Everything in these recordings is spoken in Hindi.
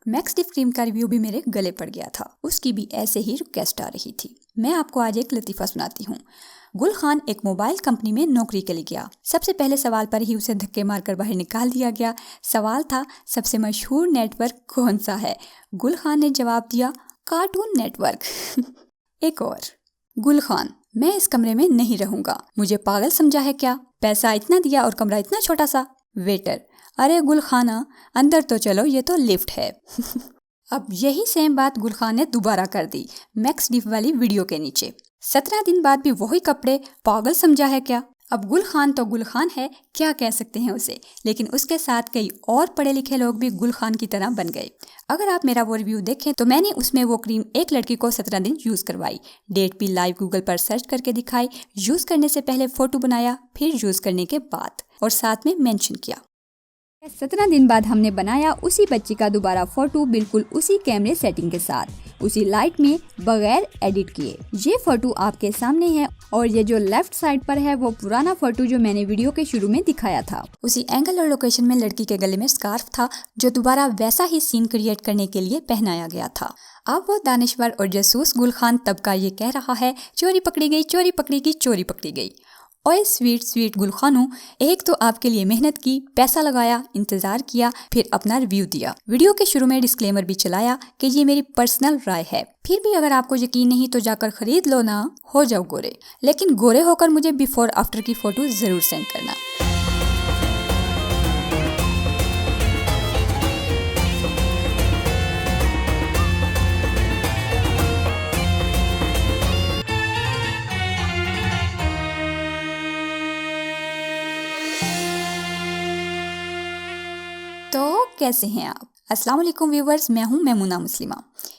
मैक्स डिफ क्रीम का रिव्यू भी मेरे गले पड़ गया था, उसकी भी ऐसे ही रिक्वेस्ट आ रही थी। मैं आपको आज एक लतीफ़ा सुनाती हूँ। गुल खान एक मोबाइल कंपनी में नौकरी के लिए गया। सबसे पहले सवाल पर ही उसे धक्के मारकर बाहर निकाल दिया गया। सवाल था, सबसे मशहूर नेटवर्क कौन सा है? गुल खान ने जवाब दिया, कार्टून नेटवर्क। एक और, गुल खान, मैं इस कमरे में नहीं रहूंगा, मुझे पागल समझा है क्या? पैसा इतना दिया और कमरा इतना छोटा सा। वेटर, अरे गुल खाना, अंदर तो चलो, ये तो लिफ्ट है। अब यही सेम बात गुल खान ने दोबारा कर दी मैक्स डिफ वाली वीडियो के नीचे। 17 दिन बाद भी वही कपड़े, पागल समझा है क्या? अब गुल खान तो गुल खान है, क्या कह सकते हैं उसे, लेकिन उसके साथ कई और पढ़े लिखे लोग भी गुल खान की तरह बन गए। अगर आप मेरा वो रिव्यू देखें तो मैंने उसमें वो क्रीम एक लड़की को 17 दिन यूज करवाई, डेट भी लाइव गूगल पर सर्च करके दिखाई, यूज करने से पहले फोटो बनाया, फिर यूज करने के बाद, और साथ में मेंशन किया। 17 दिन बाद हमने बनाया उसी बच्ची का दोबारा फोटो, बिल्कुल उसी कैमरे सेटिंग के साथ, उसी लाइट में, बगैर एडिट किए। ये फोटो आपके सामने है और ये जो लेफ्ट साइड पर है वो पुराना फोटो जो मैंने वीडियो के शुरू में दिखाया था। उसी एंगल और लोकेशन में लड़की के गले में स्कार्फ था जो दोबारा वैसा ही सीन क्रिएट करने के लिए पहनाया गया था। अब वो दानिश्वर और जासूस गुल खान तब का ये कह रहा है, चोरी पकड़ी गई, चोरी पकड़ी गई, चोरी पकड़ी गई। ओए स्वीट स्वीट गुल खानू, एक तो आपके लिए मेहनत की, पैसा लगाया, इंतजार किया, फिर अपना रिव्यू दिया। वीडियो के शुरू में डिस्क्लेमर भी चलाया कि ये मेरी पर्सनल राय है। फिर भी अगर आपको यकीन नहीं तो जाकर खरीद लो ना, हो जाओ गोरे। लेकिन गोरे होकर मुझे बिफोर आफ्टर की फोटो जरूर सेंड करना। तो कैसे हैं आप? अस्सलाम वालेकुम व्यूवर्स, मैं हूं मेमुना मुस्लिमा।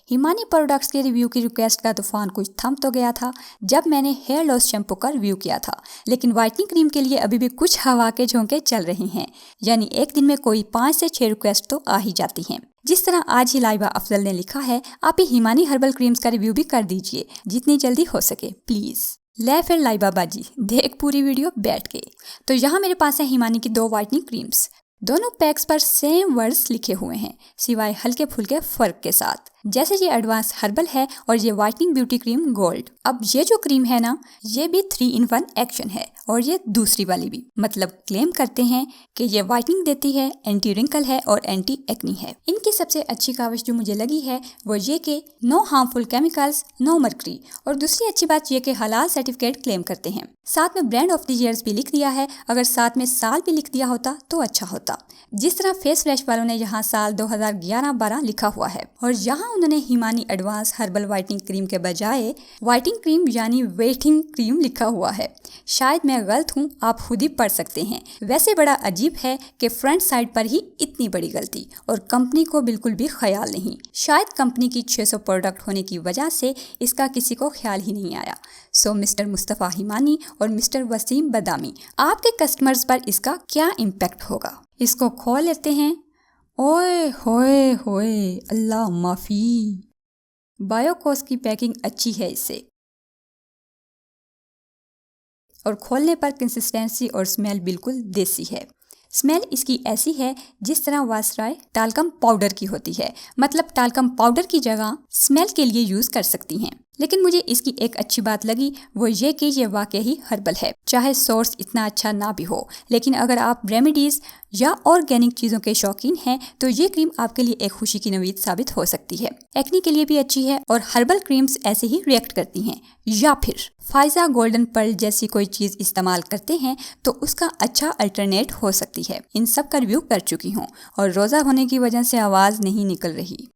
हिमानी प्रोडक्ट्स के रिव्यू की रिक्वेस्ट का तूफान कुछ थम तो गया था जब मैंने हेयर लॉस शैम्पू का रिव्यू किया था, लेकिन व्हाइटनिंग क्रीम के लिए अभी भी कुछ हवा के झोंके चल रहे हैं, यानी एक दिन में कोई 5 से 6 रिक्वेस्ट तो आ ही जाती हैं। जिस तरह आज ही लाइबा अफजल ने लिखा है, आप ही हिमानी हर्बल क्रीम्स का रिव्यू भी कर दीजिए जितनी जल्दी हो सके प्लीज। ले फिर लाइबा बाजी, देख पूरी वीडियो बैठ के। तो यहाँ मेरे पास है हिमानी की 2 व्हाइटनिंग क्रीम्स। दोनों पैक्स पर सेम वर्ड्स लिखे हुए हैं, सिवाय हल्के फुल्के फर्क के साथ, जैसे ये एडवांस हर्बल है और ये व्हाइटनिंग ब्यूटी क्रीम गोल्ड। अब ये जो क्रीम है ना, ये भी 3 in 1 एक्शन है, और ये दूसरी वाली भी, मतलब क्लेम करते हैं कि ये व्हाइटनिंग देती है, एंटी रिंकल है और एंटी एक्नी है। इनकी सबसे अच्छी काविश जो मुझे लगी है वो ये कि no harmful chemicals, no mercury, और दूसरी अच्छी बात ये कि हलाल सर्टिफिकेट क्लेम करते हैं। साथ में ब्रांड ऑफ द ईयर्स भी लिख दिया है, अगर साथ में साल भी लिख दिया होता तो अच्छा होता। जिस तरह फेस फ्रेश वालों ने यहाँ साल 2011-12 लिखा हुआ है, और यहाँ उन्होंने Himani advance herbal whitening cream के बजाय व्हाइटनिंग क्रीम यानी वेटिंग क्रीम लिखा हुआ है। शायद मैं गलत हूँ, आप खुद ही पढ़ सकते हैं। वैसे बड़ा अजीब है कि फ्रंट साइड पर ही इतनी बड़ी गलती, और कंपनी को बिल्कुल भी ख्याल नहीं। शायद कंपनी की 600 प्रोडक्ट होने की वजह से इसका किसी को ख्याल ही नहीं आया। सो मिस्टर मुस्तफ़ा हिमानी और मिस्टर वसीम बदामी, आपके कस्टमर्स पर इसका क्या इम्पैक्ट होगा? इसको खोल लेते हैं। ओए होए होए, अल्लाह माफ़ी। बायोकोस की पैकिंग अच्छी है इससे, और खोलने पर कंसिस्टेंसी और स्मेल बिल्कुल देसी है। स्मेल इसकी ऐसी है जिस तरह वासराय टाल्कम पाउडर की होती है, मतलब टाल्कम पाउडर की जगह स्मेल के लिए यूज़ कर सकती हैं। लेकिन मुझे इसकी एक अच्छी बात लगी, वो ये कि ये वाकई ही हर्बल है, चाहे सोर्स इतना अच्छा ना भी हो। लेकिन अगर आप रेमेडीज़ या ऑर्गेनिक चीज़ों के शौकीन हैं तो ये क्रीम आपके लिए एक खुशी की नवीद साबित हो सकती है। एक्नी के लिए भी अच्छी है, और हर्बल क्रीम्स ऐसे ही रिएक्ट करती हैं। या फिर फाइजा गोल्डन पर्ल जैसी कोई चीज़ इस्तेमाल करते हैं तो उसका अच्छा अल्टरनेट हो सकती है। इन सब का रिव्यू कर चुकी हूँ, और रोज़ा होने की वजह से आवाज़ नहीं निकल रही।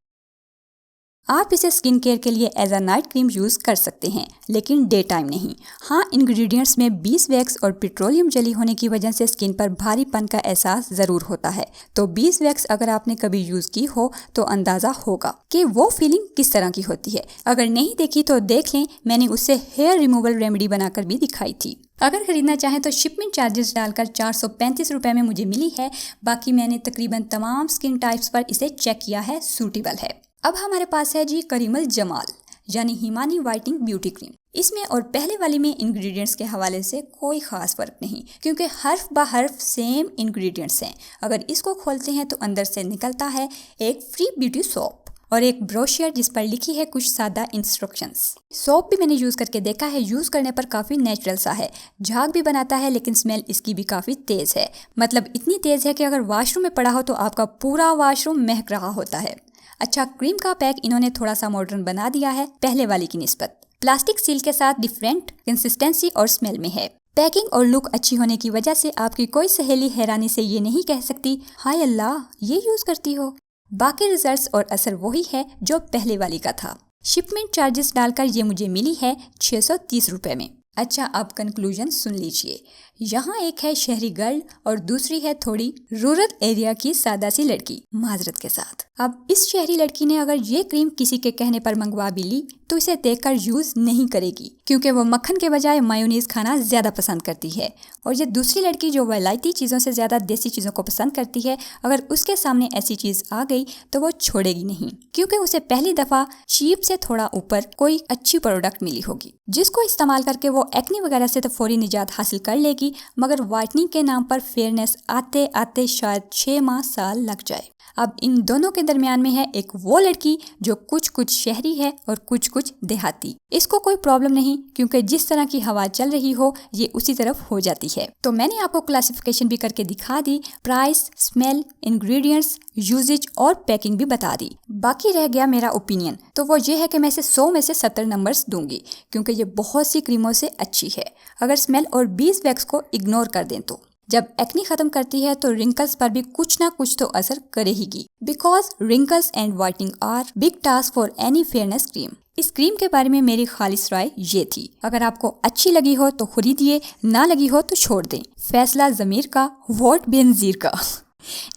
आप इसे स्किन केयर के लिए as a night cream use कर सकते हैं, लेकिन डे टाइम नहीं। हाँ, इंग्रेडिएंट्स में बीस वैक्स और पेट्रोलियम जेली होने की वजह से स्किन पर भारीपन का एहसास ज़रूर होता है। तो बीस वैक्स अगर आपने कभी यूज़ की हो तो अंदाज़ा होगा कि वो फीलिंग किस तरह की होती है। अगर नहीं देखी तो देख लें, मैंने उससे हेयर रिमूवल रेमेडी बनाकर भी दिखाई थी। अगर खरीदना चाहें तो शिपमेंट चार्जेस डालकर 435 रुपये में मुझे मिली है। बाकी मैंने तकरीबन तमाम स्किन टाइप्स पर इसे चेक किया है, सूटेबल है। अब हमारे पास है जी करीमल जमाल यानी हिमानी व्हाइटनिंग ब्यूटी क्रीम। इसमें और पहले वाली में इंग्रेडिएंट्स के हवाले से कोई खास फर्क नहीं, क्योंकि हर्फ ब हर्फ सेम इंग्रेडिएंट्स हैं। अगर इसको खोलते हैं तो अंदर से निकलता है एक फ्री ब्यूटी सोप और एक ब्रोशर जिस पर लिखी है कुछ सादा इंस्ट्रक्शंस। सोप भी मैंने यूज करके देखा है, यूज करने पर काफी नेचुरल सा है, झाग भी बनाता है, लेकिन स्मेल इसकी भी काफी तेज है। मतलब इतनी तेज है कि अगर वॉशरूम में पड़ा हो तो आपका पूरा वॉशरूम महक रहा होता है। अच्छा, क्रीम का पैक इन्होंने थोड़ा सा मॉडर्न बना दिया है पहले वाली की निस्बत। प्लास्टिक सील के साथ डिफरेंट कंसिस्टेंसी और स्मेल में है। पैकिंग और लुक अच्छी होने की वजह से आपकी कोई सहेली हैरानी से ये नहीं कह सकती हाय अल्लाह ये यूज करती हो। बाकी रिजल्ट्स और असर वही है जो पहले वाली का था। शिपमेंट चार्जेस डालकर ये मुझे मिली है 630 रुपए में। अच्छा, अब कंक्लूजन सुन लीजिए। यहाँ एक है शहरी गर्ल और दूसरी है थोड़ी रूरल एरिया की सादा सी लड़की, माजरत के साथ। अब इस शहरी लड़की ने अगर ये क्रीम किसी के कहने पर मंगवा भी ली तो इसे देखकर यूज नहीं करेगी, क्योंकि वो मक्खन के बजाय मायोनीज खाना ज्यादा पसंद करती है। और ये दूसरी लड़की जो वलायती चीजों से ज्यादा देसी चीजों को पसंद करती है, अगर उसके सामने ऐसी चीज आ गई तो वो छोड़ेगी नहीं, क्योंकि उसे पहली दफा चीप से थोड़ा ऊपर कोई अच्छी प्रोडक्ट मिली होगी, जिसको इस्तेमाल करके वो एक्ने वगैरह से तो फौरी निजात हासिल कर लेगी, मगर वाइटनिंग के नाम पर फेयरनेस आते आते शायद 6 माह साल लग जाए। अब इन दोनों के दरमियान में है एक वो लड़की जो कुछ कुछ शहरी है और कुछ कुछ देहाती। इसको कोई प्रॉब्लम नहीं, क्योंकि जिस तरह की हवा चल रही हो ये उसी तरफ हो जाती है। तो मैंने आपको क्लासिफिकेशन भी करके दिखा दी, प्राइस, स्मेल, इंग्रेडिएंट्स, यूजेज और पैकिंग भी बता दी। बाकी रह गया मेरा ओपिनियन, तो वो ये है कि मैं इसे 100 में से 70 नंबर्स दूंगी, क्योंकि ये बहुत सी क्रीमों से अच्छी है। अगर स्मेल और बीज वैक्स को इग्नोर कर दें तो जब एक्ने खत्म करती है तो रिंकल्स पर भी कुछ ना कुछ तो असर करेगी, because wrinkles and whitening are big task for any fairness cream. इस क्रीम के बारे में मेरी खालिस राय ये थी, अगर आपको अच्छी लगी हो तो खरीदिए, ना लगी हो तो छोड़ दें। फैसला ज़मीर का, वोट बेनज़ीर का।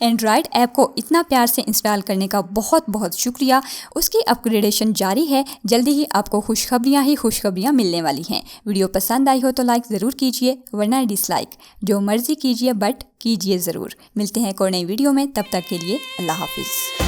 एंड्रॉयड ऐप को इतना प्यार से इंस्टॉल करने का बहुत बहुत शुक्रिया। उसकी अपग्रेडेशन जारी है, जल्दी ही आपको खुशखबरियाँ मिलने वाली हैं। वीडियो पसंद आई हो तो लाइक ज़रूर कीजिए, वरना डिसलाइक जो मर्जी कीजिए, बट कीजिए ज़रूर। मिलते हैं एक और नई वीडियो में, तब तक के लिए अल्लाह हाफिज़।